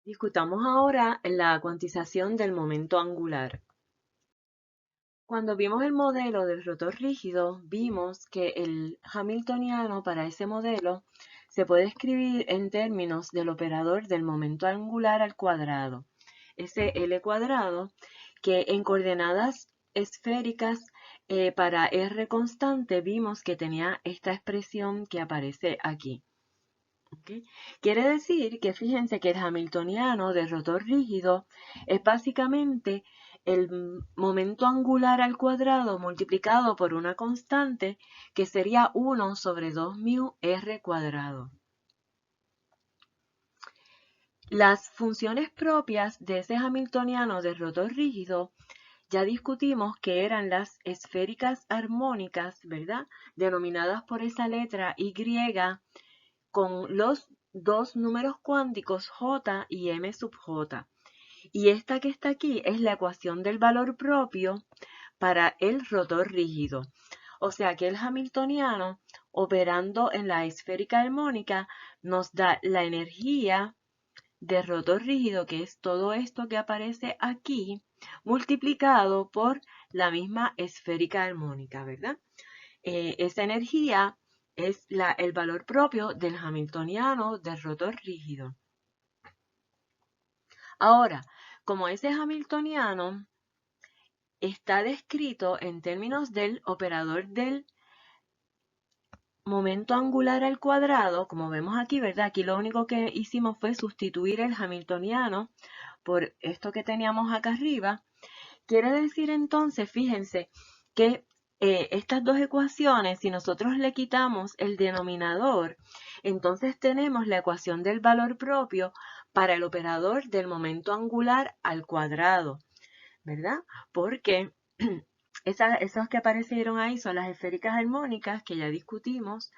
Discutamos ahora la cuantización del momento angular. Cuando vimos el modelo del rotor rígido, vimos que el hamiltoniano para ese modelo se puede escribir en términos del operador del momento angular al cuadrado, ese L cuadrado, que en coordenadas esféricas para R constante vimos que tenía esta expresión que aparece aquí. ¿Okay? Quiere decir que fíjense que el hamiltoniano de rotor rígido es básicamente el momento angular al cuadrado multiplicado por una constante que sería 1 sobre 2 mu r cuadrado. Las funciones propias de ese hamiltoniano de rotor rígido ya discutimos que eran las esféricas armónicas, ¿verdad? Denominadas por esa letra Y con los dos números cuánticos J y M sub J. Y esta que está aquí es la ecuación del valor propio para el rotor rígido. O sea que el hamiltoniano, operando en la esférica armónica, nos da la energía de rotor rígido, que es todo esto que aparece aquí, multiplicado por la misma esférica armónica, ¿verdad? Esa energía es el valor propio del hamiltoniano del rotor rígido. Ahora, como ese hamiltoniano está descrito en términos del operador del momento angular al cuadrado, como vemos aquí, ¿verdad? Aquí lo único que hicimos fue sustituir el hamiltoniano por esto que teníamos acá arriba. Quiere decir entonces, fíjense, que estas dos ecuaciones, si nosotros le quitamos el denominador, entonces tenemos la ecuación del valor propio para el operador del momento angular al cuadrado, ¿verdad? Porque esos que aparecieron ahí son las esféricas armónicas que ya discutimos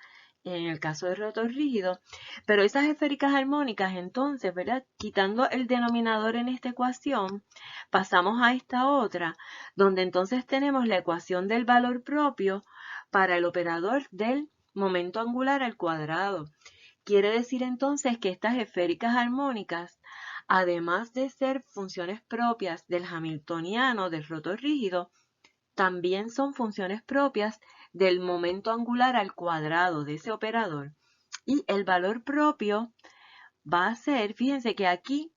en el caso del rotor rígido, pero esas esféricas armónicas entonces, ¿verdad? Quitando el denominador en esta ecuación, pasamos a esta otra, donde entonces tenemos la ecuación del valor propio para el operador del momento angular al cuadrado. Quiere decir entonces que estas esféricas armónicas, además de ser funciones propias del hamiltoniano del rotor rígido, también son funciones propias del momento angular al cuadrado de ese operador. Y el valor propio va a ser, fíjense que aquí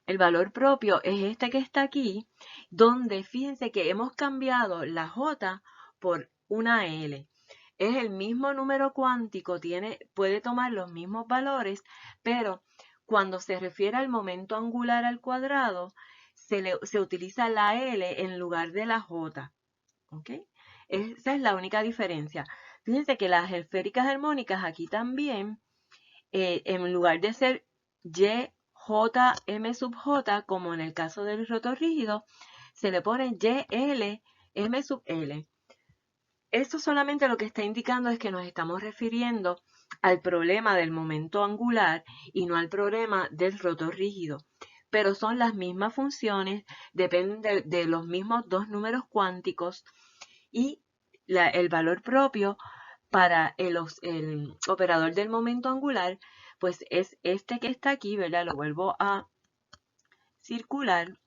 el valor propio es este que está aquí, donde fíjense que hemos cambiado la J por una L. Es el mismo número cuántico, puede tomar los mismos valores, pero cuando se refiere al momento angular al cuadrado, se utiliza la L en lugar de la J. ¿Ok? Esa es la única diferencia. Fíjense que las esféricas armónicas aquí también, en lugar de ser Y, J, M sub J, como en el caso del rotor rígido, se le pone Y, L, M sub L. Esto solamente lo que está indicando es que nos estamos refiriendo al problema del momento angular y no al problema del rotor rígido. Pero son las mismas funciones, dependen de los mismos dos números cuánticos y el valor propio para el operador del momento angular, pues es este que está aquí, ¿verdad? Lo vuelvo a circular,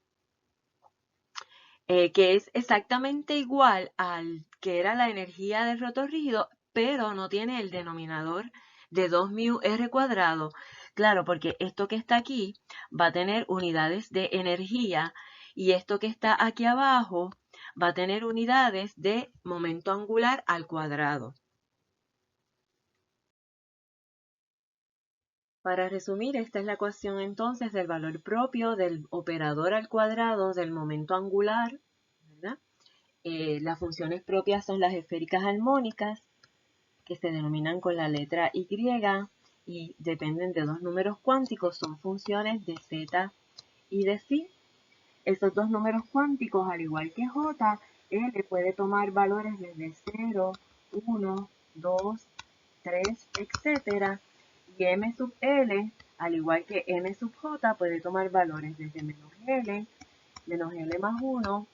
que es exactamente igual al que era la energía del rotor rígido, pero no tiene el denominador de 2 mu r cuadrado. Claro, porque esto que está aquí va a tener unidades de energía y esto que está aquí abajo va a tener unidades de momento angular al cuadrado. Para resumir, esta es la ecuación entonces del valor propio del operador al cuadrado del momento angular, ¿verdad? Las funciones propias son las esféricas armónicas, que se denominan con la letra Y y dependen de dos números cuánticos, son funciones de z y de phi. Esos dos números cuánticos, al igual que j, L puede tomar valores desde 0, 1, 2, 3, etc. Y M sub L, al igual que M sub J, puede tomar valores desde menos L más 1,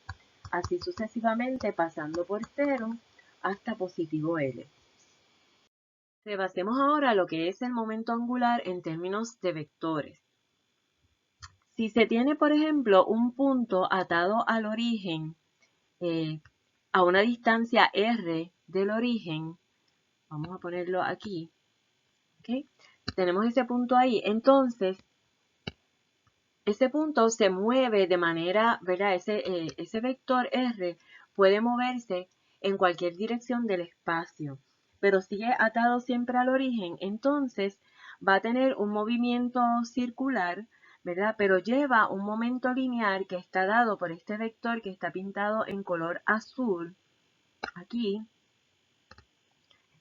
así sucesivamente pasando por 0 hasta positivo L. Repasemos ahora lo que es el momento angular en términos de vectores. Si se tiene, por ejemplo, un punto atado al origen a una distancia r del origen, vamos a ponerlo aquí, ¿ok? Tenemos ese punto ahí, entonces ese punto se mueve de manera, ¿verdad? Ese vector r puede moverse en cualquier dirección del espacio, pero sigue atado siempre al origen, entonces va a tener un movimiento circular, ¿verdad? Pero lleva un momento lineal que está dado por este vector que está pintado en color azul, aquí.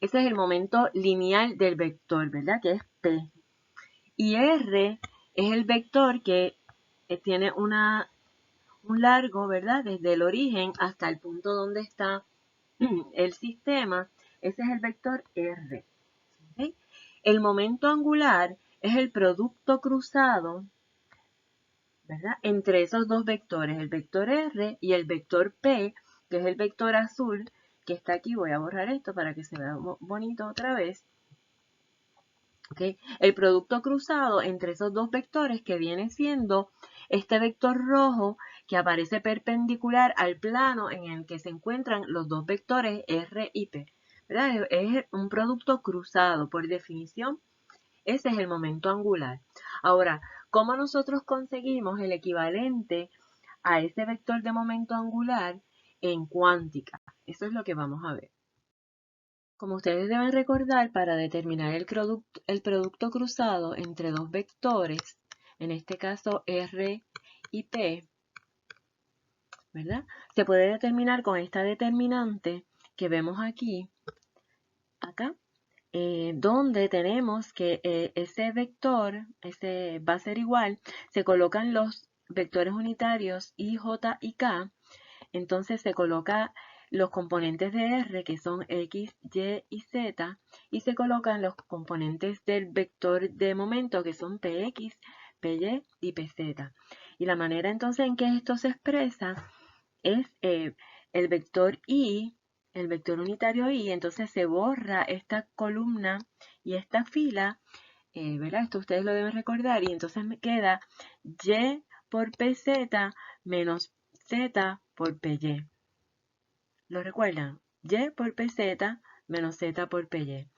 Ese es el momento lineal del vector, ¿verdad? Que es P. Y R es el vector que tiene un largo, ¿verdad? Desde el origen hasta el punto donde está el sistema. Ese es el vector R. ¿Okay? El momento angular es el producto cruzado, ¿verdad? Entre esos dos vectores, el vector R y el vector P, que es el vector azul, que está aquí. Voy a borrar esto para que se vea bonito otra vez. ¿Okay? El producto cruzado entre esos dos vectores que viene siendo este vector rojo que aparece perpendicular al plano en el que se encuentran los dos vectores R y P, ¿verdad? Es un producto cruzado, por definición. Ese es el momento angular. Ahora, ¿cómo nosotros conseguimos el equivalente a ese vector de momento angular en cuántica? Eso es lo que vamos a ver. Como ustedes deben recordar, para determinar el producto cruzado entre dos vectores, en este caso R y P, ¿verdad? Se puede determinar con esta determinante que vemos aquí, acá, donde tenemos que ese vector, ese va a ser igual, se colocan los vectores unitarios I, J y K, entonces se coloca los componentes de R, que son X, Y y Z, y se colocan los componentes del vector de momento, que son Px, Py y Pz. Y la manera entonces en que esto se expresa es el vector I, el vector unitario I, entonces se borra esta columna y esta fila, ¿verdad? Esto ustedes lo deben recordar, y entonces me queda Y por Pz menos Z por Py. ¿Lo recuerdan? Y por Pz menos Z por Py.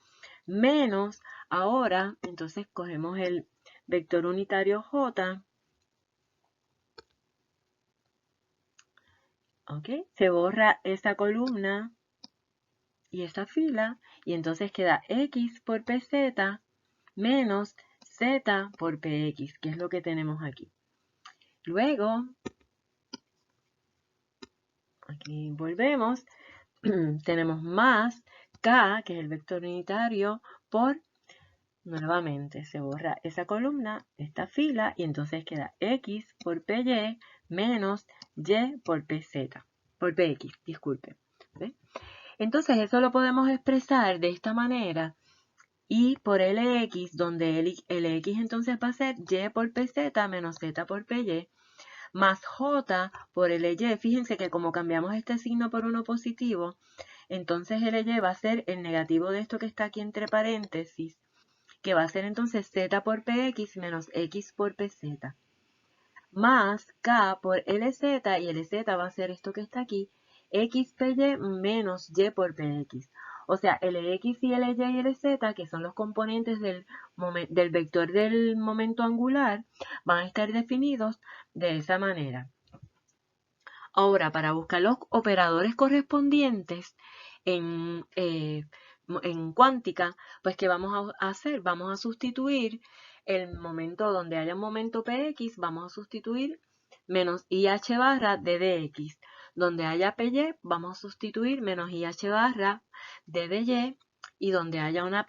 Menos, ahora, entonces cogemos el vector unitario J. ¿Ok? Se borra esa columna y esa fila, y entonces queda X por Pz menos Z por Px, que es lo que tenemos aquí. Luego, aquí volvemos, tenemos más K, que es el vector unitario, por, nuevamente, se borra esa columna, esta fila, y entonces queda X por Py menos Y por Pz, por Px, disculpe. ¿Sí? Entonces eso lo podemos expresar de esta manera, y por Lx, donde Lx entonces va a ser Y por Pz menos Z por Py, más J por Ly. Fíjense que como cambiamos este signo por uno positivo, entonces Ly va a ser el negativo de esto que está aquí entre paréntesis, que va a ser entonces Z por Px menos X por Pz, más K por Lz, y Lz va a ser esto que está aquí, X Py menos Y por Px. O sea, Lx y Ly y Lz, que son los componentes del vector del momento angular, van a estar definidos de esa manera. Ahora, para buscar los operadores correspondientes en cuántica, pues ¿qué vamos a hacer? Vamos a sustituir el momento donde haya un momento Px, vamos a sustituir menos IH barra de dx. Donde haya Py, vamos a sustituir menos IH barra de dy. Y donde haya una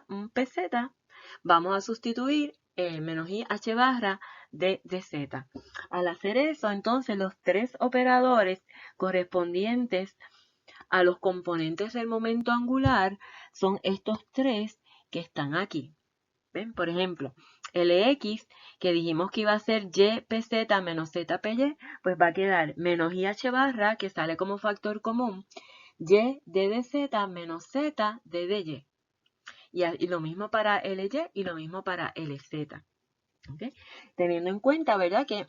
un pz, vamos a sustituir menos IH barra de dz. Al hacer eso, entonces los tres operadores correspondientes a los componentes del momento angular son estos tres que están aquí. ¿Ven? Por ejemplo, Lx, que dijimos que iba a ser Y pz menos Z Py, pues va a quedar menos IH barra, que sale como factor común, Y de dz menos Z de dy. Y lo mismo para Ly y lo mismo para Lz. ¿Ok? Teniendo en cuenta, ¿verdad?, que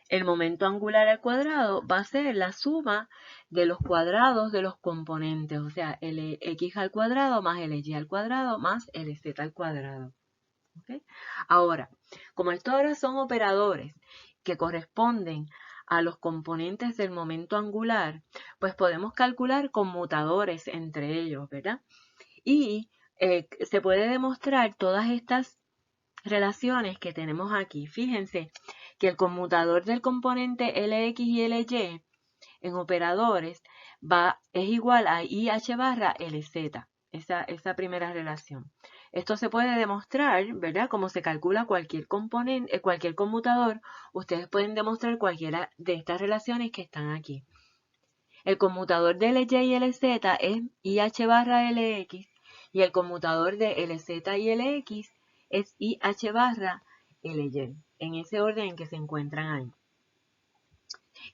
el momento angular al cuadrado va a ser la suma de los cuadrados de los componentes, o sea, Lx al cuadrado más Ly al cuadrado más Lz al cuadrado. ¿Okay? Ahora, como estos ahora son operadores que corresponden a los componentes del momento angular, pues podemos calcular conmutadores entre ellos, ¿verdad? Y se puede demostrar todas estas relaciones que tenemos aquí. Fíjense que el conmutador del componente Lx y Ly en operadores es igual a IH barra LZ, esa primera relación. Esto se puede demostrar, ¿verdad? Como se calcula cualquier componente, cualquier conmutador, ustedes pueden demostrar cualquiera de estas relaciones que están aquí. El conmutador de Ly y Lz es IH barra Lx y el conmutador de Lz y Lx es IH barra Ly, en ese orden en que se encuentran ahí.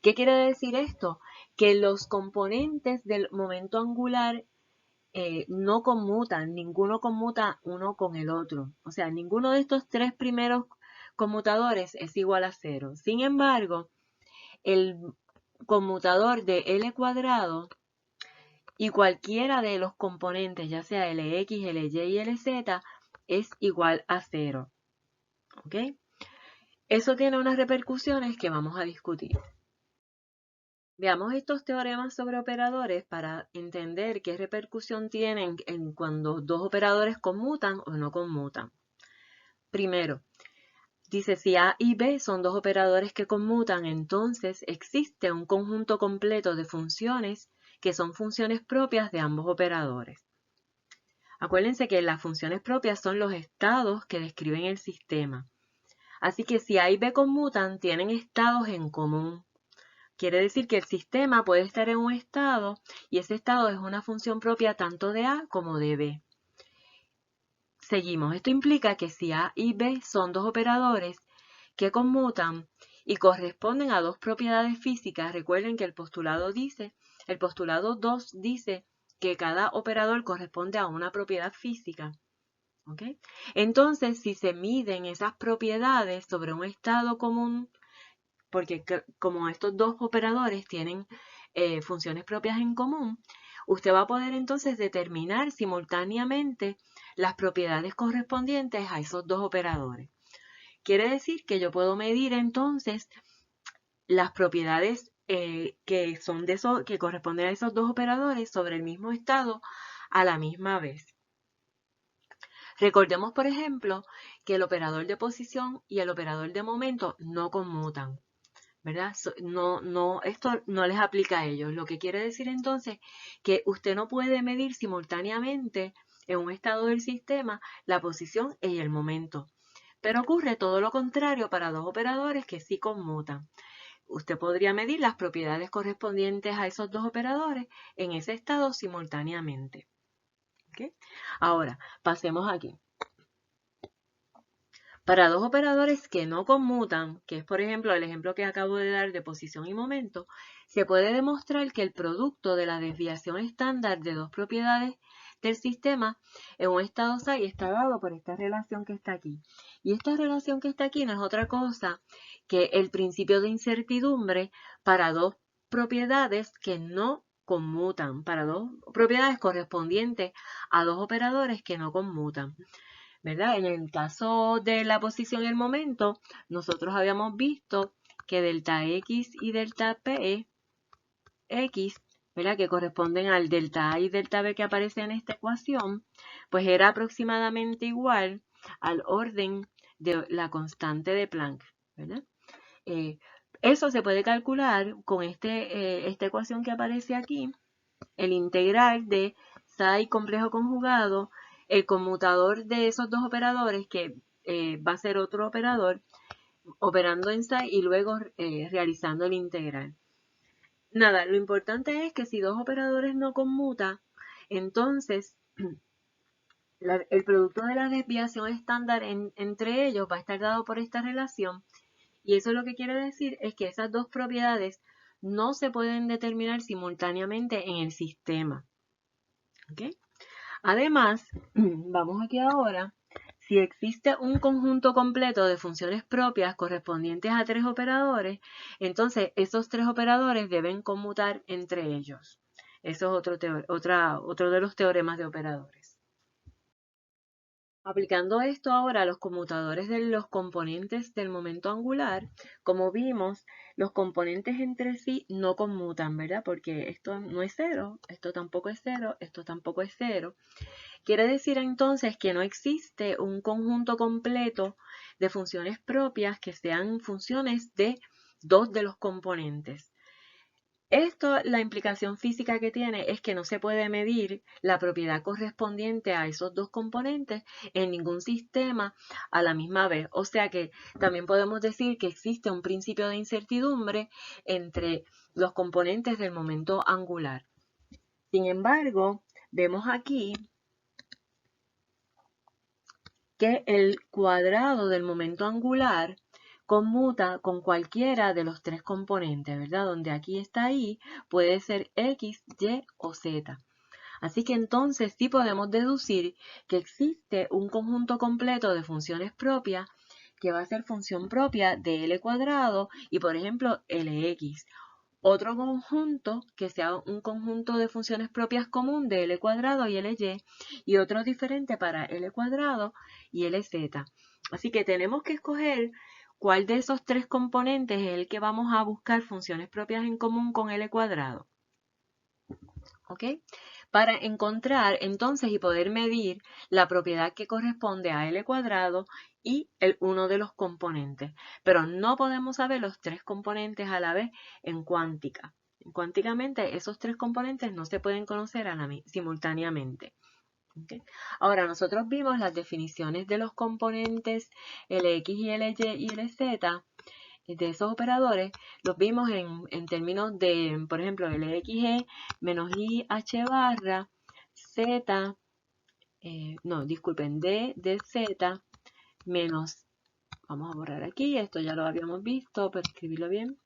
¿Qué quiere decir esto? Que los componentes del momento angular no conmutan, ninguno conmuta uno con el otro. O sea, ninguno de estos tres primeros conmutadores es igual a 0. Sin embargo, el conmutador de L cuadrado y cualquiera de los componentes, ya sea Lx, Ly y Lz, es igual a 0. ¿Ok? Eso tiene unas repercusiones que vamos a discutir. Veamos estos teoremas sobre operadores para entender qué repercusión tienen en cuando dos operadores conmutan o no conmutan. Primero, dice si A y B son dos operadores que conmutan, entonces existe un conjunto completo de funciones que son funciones propias de ambos operadores. Acuérdense que las funciones propias son los estados que describen el sistema. Así que si A y B conmutan, tienen estados en común. Quiere decir que el sistema puede estar en un estado y ese estado es una función propia tanto de A como de B. Seguimos. Esto implica que si A y B son dos operadores que conmutan y corresponden a dos propiedades físicas, recuerden que el postulado 2 dice que cada operador corresponde a una propiedad física. ¿Okay? Entonces, si se miden esas propiedades sobre un estado común, porque como estos dos operadores tienen funciones propias en común, usted va a poder entonces determinar simultáneamente las propiedades correspondientes a esos dos operadores. Quiere decir que yo puedo medir entonces las propiedades que corresponden a esos dos operadores sobre el mismo estado a la misma vez. Recordemos, por ejemplo, que el operador de posición y el operador de momento no conmutan, ¿verdad? Esto no les aplica a ellos. Lo que quiere decir entonces que usted no puede medir simultáneamente en un estado del sistema la posición y el momento. Pero ocurre todo lo contrario para dos operadores que sí conmutan. Usted podría medir las propiedades correspondientes a esos dos operadores en ese estado simultáneamente. ¿Okay? Ahora, pasemos aquí. Para dos operadores que no conmutan, que es por ejemplo el ejemplo que acabo de dar de posición y momento, se puede demostrar que el producto de la desviación estándar de dos propiedades del sistema en un estado psi está dado por esta relación que está aquí. Y esta relación que está aquí no es otra cosa que el principio de incertidumbre para dos propiedades que no conmutan, para dos propiedades correspondientes a dos operadores que no conmutan. ¿Verdad? En el caso de la posición y el momento, nosotros habíamos visto que delta X y delta P, X, ¿verdad?, que corresponden al delta A y delta B que aparece en esta ecuación, pues era aproximadamente igual al orden de la constante de Planck, ¿verdad? Eso se puede calcular con esta ecuación que aparece aquí, el integral de psi complejo conjugado, el conmutador de esos dos operadores, que va a ser otro operador, operando en psi y luego realizando el integral. Nada, lo importante es que si dos operadores no conmutan, entonces el producto de la desviación estándar entre ellos va a estar dado por esta relación, y eso lo que quiere decir es que esas dos propiedades no se pueden determinar simultáneamente en el sistema. ¿Okay? Además, vamos aquí ahora, Si existe un conjunto completo de funciones propias correspondientes a 3 operadores, entonces esos 3 operadores deben conmutar entre ellos. Eso es otro de los teoremas de operadores. Aplicando esto ahora a los conmutadores de los componentes del momento angular, como vimos, los componentes entre sí no conmutan, ¿verdad? Porque esto no es 0, esto tampoco es 0, esto tampoco es 0. Quiere decir entonces que no existe un conjunto completo de funciones propias que sean funciones de 2 de los componentes. Esto, la implicación física que tiene es que no se puede medir la propiedad correspondiente a esos 2 componentes en ningún sistema a la misma vez. O sea que también podemos decir que existe un principio de incertidumbre entre los componentes del momento angular. Sin embargo, vemos aquí que el cuadrado del momento angular conmuta con cualquiera de los 3 componentes, ¿verdad? Donde aquí está y puede ser X, Y o Z. Así que entonces sí podemos deducir que existe un conjunto completo de funciones propias que va a ser función propia de L cuadrado y por ejemplo Lx. Otro conjunto que sea un conjunto de funciones propias común de L cuadrado y Ly y otro diferente para L cuadrado y Lz. Así que tenemos que escoger cuál de esos 3 componentes es el que vamos a buscar funciones propias en común con L cuadrado. ¿Ok? Para encontrar entonces y poder medir la propiedad que corresponde a L cuadrado y uno de los componentes. Pero no podemos saber los 3 componentes a la vez en cuántica. Cuánticamente esos 3 componentes no se pueden conocer simultáneamente. ¿Okay? Ahora nosotros vimos las definiciones de los componentes Lx y Ly y Lz de esos operadores, los vimos en términos de, por ejemplo, Lx menos i h barra z, d de z menos, vamos a borrar aquí, esto ya lo habíamos visto, para escribirlo bien,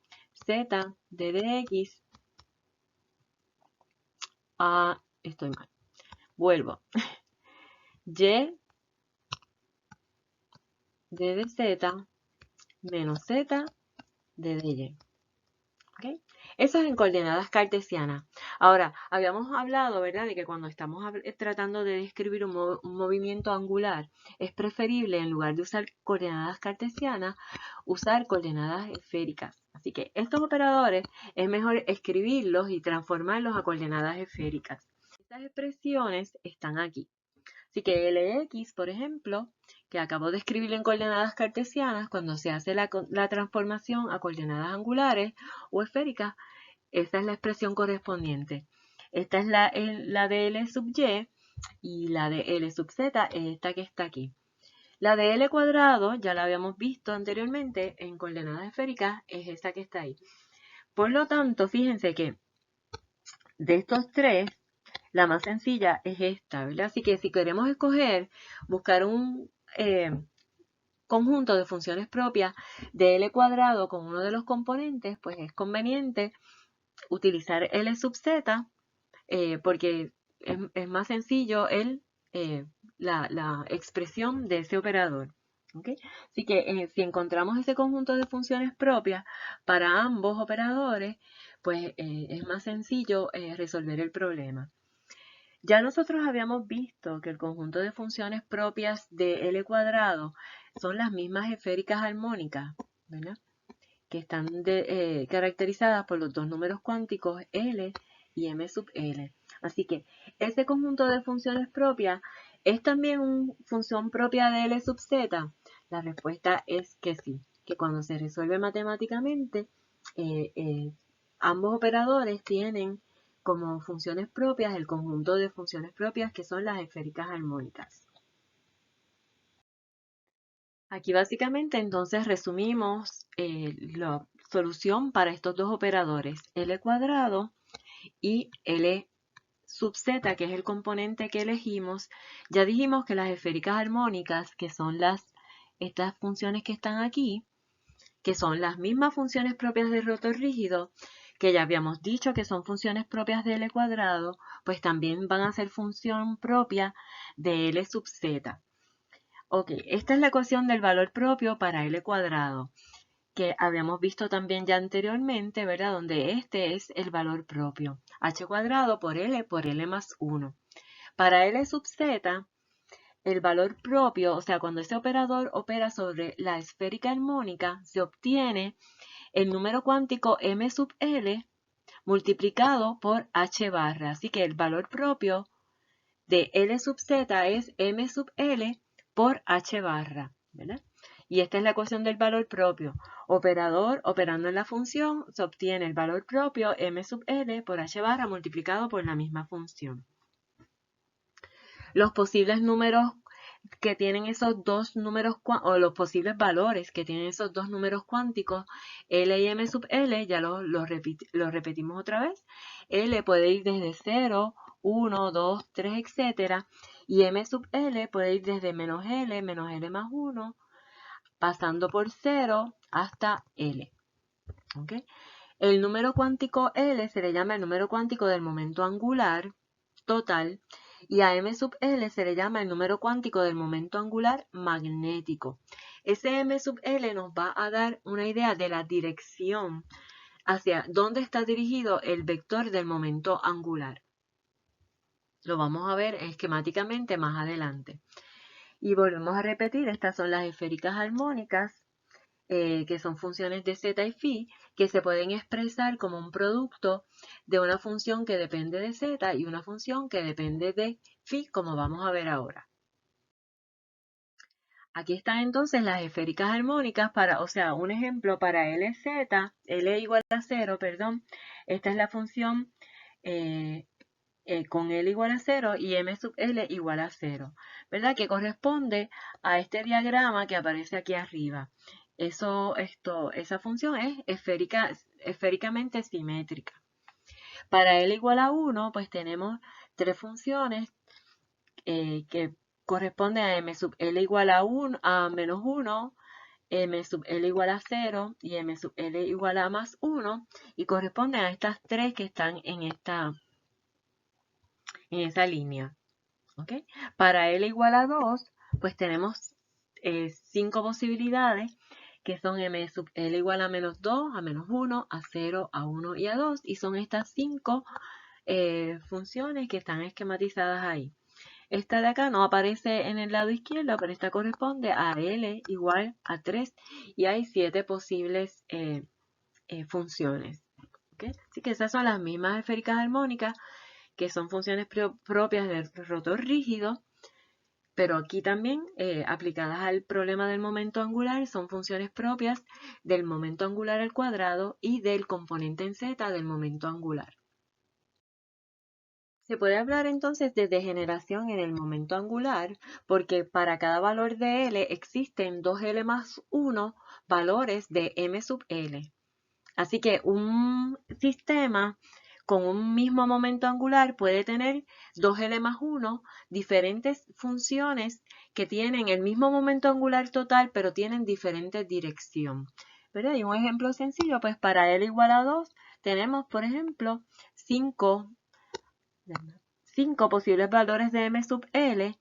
z de dx estoy mal, vuelvo, y de dz menos z de dy. ¿Okay? Eso es en coordenadas cartesianas. Ahora, habíamos hablado, ¿verdad?, de que cuando estamos tratando de describir un movimiento angular, es preferible, en lugar de usar coordenadas cartesianas, usar coordenadas esféricas. Así que estos operadores es mejor escribirlos y transformarlos a coordenadas esféricas. Estas expresiones están aquí. Así que Lx, por ejemplo, que acabo de escribir en coordenadas cartesianas, cuando se hace la transformación a coordenadas angulares o esféricas, esa es la expresión correspondiente. Esta es la de L sub y y la de L sub z es esta que está aquí. La de L cuadrado, ya la habíamos visto anteriormente en coordenadas esféricas, es esta que está ahí. Por lo tanto, fíjense que de estos 3, la más sencilla es esta, ¿verdad? Así que si queremos buscar un conjunto de funciones propias de L cuadrado con uno de los componentes, pues es conveniente utilizar L sub z porque es más sencillo la expresión de ese operador. ¿Okay? Así que si encontramos ese conjunto de funciones propias para ambos operadores, pues es más sencillo resolver el problema. Ya nosotros habíamos visto que el conjunto de funciones propias de L cuadrado son las mismas esféricas armónicas, ¿verdad?, que están caracterizadas por los 2 números cuánticos L y M sub L. Así que ese conjunto de funciones propias es también una función propia de L sub Z. La respuesta es que sí, que cuando se resuelve matemáticamente, ambos operadores tienen como funciones propias el conjunto de funciones propias que son las esféricas armónicas. Aquí básicamente entonces resumimos la solución para estos 2 operadores, L cuadrado y L sub z, que es el componente que elegimos. Ya dijimos que las esféricas armónicas, que son estas funciones que están aquí, que son las mismas funciones propias del rotor rígido, que ya habíamos dicho que son funciones propias de L cuadrado, pues también van a ser función propia de L sub z. Ok, esta es la ecuación del valor propio para L cuadrado, que habíamos visto también ya anteriormente, ¿verdad? Donde este es el valor propio. H cuadrado por L más 1. Para L sub z, el valor propio, o sea, cuando este operador opera sobre la esférica armónica, se obtiene el número cuántico m sub L multiplicado por h barra. Así que el valor propio de L sub z es m sub L por h barra, ¿verdad? Y esta es la ecuación del valor propio. Operador operando en la función, se obtiene el valor propio m sub L por h barra multiplicado por la misma función. Los posibles números que tienen esos dos números, o los posibles valores que tienen esos dos números cuánticos, L y M sub L, ya lo repetimos otra vez. L puede ir desde 0, 1, 2, 3, etc. Y M sub L puede ir desde menos L más 1, pasando por 0 hasta L. ¿Okay? El número cuántico L se le llama el número cuántico del momento angular total y a M sub L se le llama el número cuántico del momento angular magnético. Ese M sub L nos va a dar una idea de la dirección hacia dónde está dirigido el vector del momento angular. Lo vamos a ver esquemáticamente más adelante. Y volvemos a repetir, estas son las esféricas armónicas, que son funciones de z y phi, que se pueden expresar como un producto de una función que depende de z y una función que depende de phi, como vamos a ver ahora. Aquí están entonces las esféricas armónicas para, o sea, un ejemplo para Lz, L igual a 0, perdón. Esta es la función con L igual a 0 y M sub L igual a 0, ¿verdad? Que corresponde a este diagrama que aparece aquí arriba. Esa función es esféricamente simétrica. Para L igual a 1, pues tenemos tres funciones que corresponden a M sub L igual a 1, a menos 1, M sub L igual a 0 y M sub L igual a más 1, y corresponden a estas tres que están en esa línea. ¿Okay? Para L igual a 2, pues tenemos 5 posibilidades, que son M sub L igual a menos 2, a menos 1, a 0, a 1 y a 2, y son estas 5 funciones que están esquematizadas ahí. Esta de acá no aparece en el lado izquierdo, pero esta corresponde a L igual a 3, y hay 7 posibles funciones. ¿Okay? Así que esas son las mismas esféricas armónicas, que son funciones propias del rotor rígido, pero aquí también aplicadas al problema del momento angular, son funciones propias del momento angular al cuadrado y del componente en z del momento angular. Se puede hablar entonces de degeneración en el momento angular, porque para cada valor de L existen 2L más 1 valores de M sub L. Así que un sistema con un mismo momento angular puede tener 2L más 1 diferentes funciones que tienen el mismo momento angular total, pero tienen diferente dirección, ¿verdad? Y un ejemplo sencillo, pues para L igual a 2 tenemos, por ejemplo, 5 posibles valores de M sub L,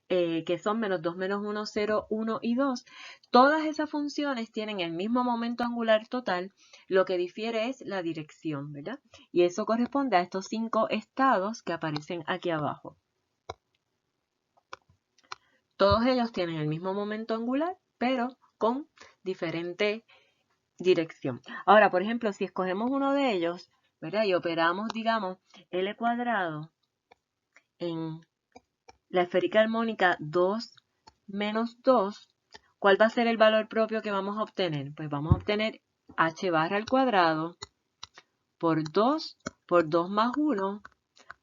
que son menos 2, menos 1, 0, 1 y 2. Todas esas funciones tienen el mismo momento angular total, lo que difiere es la dirección, ¿verdad? Y eso corresponde a estos 5 estados que aparecen aquí abajo. Todos ellos tienen el mismo momento angular, pero con diferente dirección. Ahora, por ejemplo, si escogemos uno de ellos, ¿verdad? Y operamos, digamos, L cuadrado en la esférica armónica 2 menos 2, ¿cuál va a ser el valor propio que vamos a obtener? Pues vamos a obtener h barra al cuadrado por 2 más 1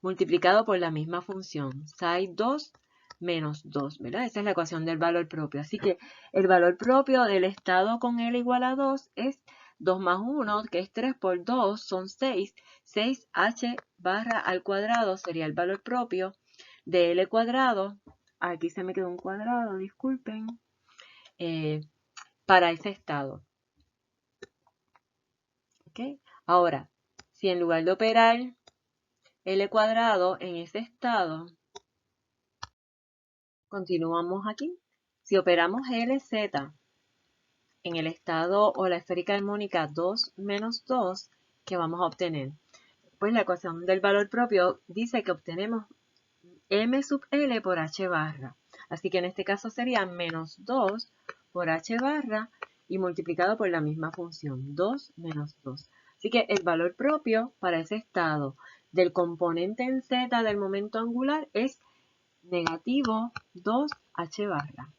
multiplicado por la misma función, sin 2 menos 2, ¿verdad? Esa es la ecuación del valor propio. Así que el valor propio del estado con L igual a 2 es 2 más 1, que es 3 por 2, son 6. 6h barra al cuadrado sería el valor propio de L cuadrado. Aquí se me quedó un cuadrado, disculpen. Para ese estado. ¿Okay? Ahora, si en lugar de operar L cuadrado en ese estado, continuamos aquí. Si operamos LZ en el estado o la esférica armónica 2 menos 2, ¿qué vamos a obtener? Pues la ecuación del valor propio dice que obtenemos m sub L por h barra. Así que en este caso sería menos 2 por h barra y multiplicado por la misma función, 2 menos 2. Así que el valor propio para ese estado del componente en z del momento angular es negativo 2h barra.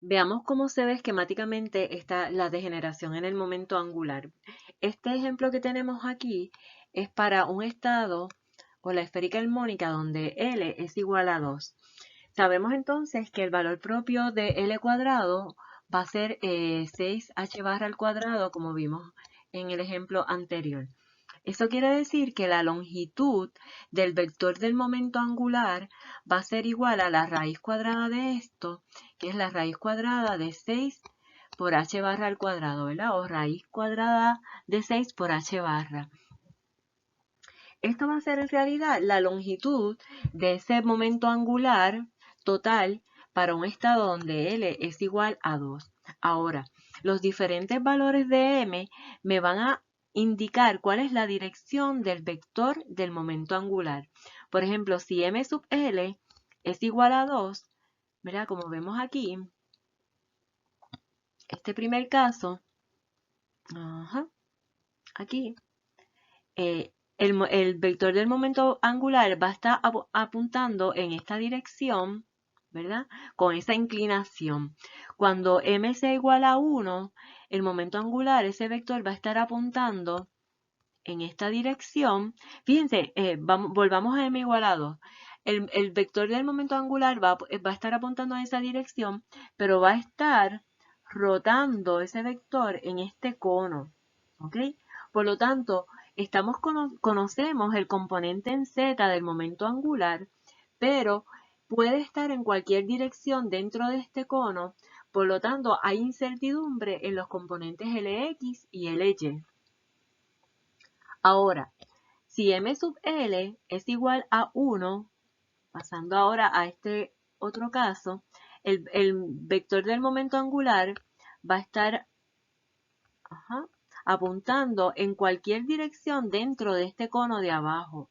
Veamos cómo se ve esquemáticamente la degeneración en el momento angular. Este ejemplo que tenemos aquí es para un estado o la esférica armónica donde L es igual a 2. Sabemos entonces que el valor propio de L cuadrado va a ser 6h barra al cuadrado, como vimos en el ejemplo anterior. Eso quiere decir que la longitud del vector del momento angular va a ser igual a la raíz cuadrada de esto, que es la raíz cuadrada de 6 por h barra al cuadrado, ¿verdad? O raíz cuadrada de 6 por h barra. Esto va a ser en realidad la longitud de ese momento angular total para un estado donde L es igual a 2. Ahora, los diferentes valores de M me van a indicar cuál es la dirección del vector del momento angular. Por ejemplo, si M sub L es igual a 2, ¿verdad? Como vemos aquí, este primer caso, aquí, el vector del momento angular va a estar apuntando en esta dirección, ¿verdad? Con esa inclinación. Cuando m sea igual a 1, el momento angular, ese vector va a estar apuntando en esta dirección. Fíjense, volvamos a m igual a 2. El vector del momento angular va a estar apuntando en esa dirección, pero va a estar rotando ese vector en este cono, ¿ok? Por lo tanto, conocemos el componente en z del momento angular, pero puede estar en cualquier dirección dentro de este cono, por lo tanto hay incertidumbre en los componentes Lx y Ly. Ahora, si m sub L es igual a 1, pasando ahora a este otro caso, el vector del momento angular va a estar apuntando en cualquier dirección dentro de este cono de abajo.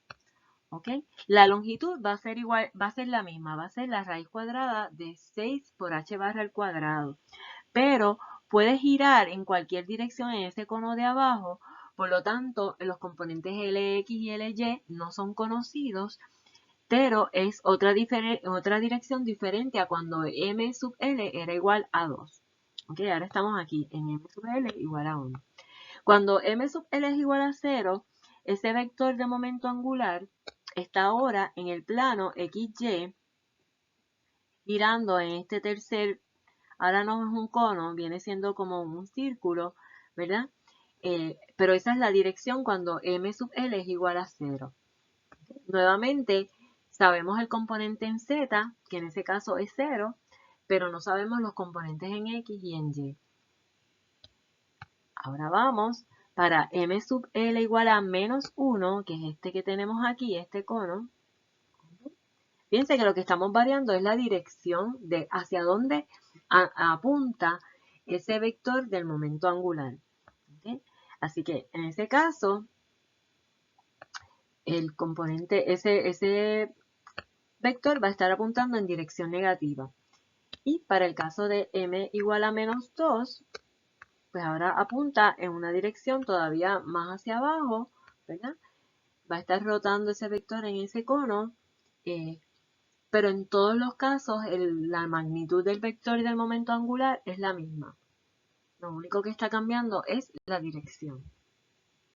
¿Ok? La longitud va a ser igual, va a ser la misma, va a ser la raíz cuadrada de 6 por h barra al cuadrado. Pero puede girar en cualquier dirección en ese cono de abajo, por lo tanto, los componentes Lx y Ly no son conocidos, pero es otra dirección diferente a cuando m sub L era igual a 2. ¿Ok? Ahora estamos aquí en m sub L igual a 1. Cuando m sub L es igual a 0, ese vector de momento angular está ahora en el plano XY, girando en este tercer, ahora no es un cono, viene siendo como un círculo, ¿verdad? Pero esa es la dirección cuando m sub L es igual a 0. Nuevamente, sabemos el componente en Z, que en ese caso es 0, pero no sabemos los componentes en X y en Y. Ahora vamos para m sub L igual a menos 1, que es este que tenemos aquí, este cono. Fíjense que lo que estamos variando es la dirección de hacia dónde apunta ese vector del momento angular. ¿Okay? Así que en ese caso, el componente, ese vector va a estar apuntando en dirección negativa. Y para el caso de m igual a menos 2, pues ahora apunta en una dirección todavía más hacia abajo, ¿verdad? Va a estar rotando ese vector en ese cono, pero en todos los casos la magnitud del vector y del momento angular es la misma. Lo único que está cambiando es la dirección.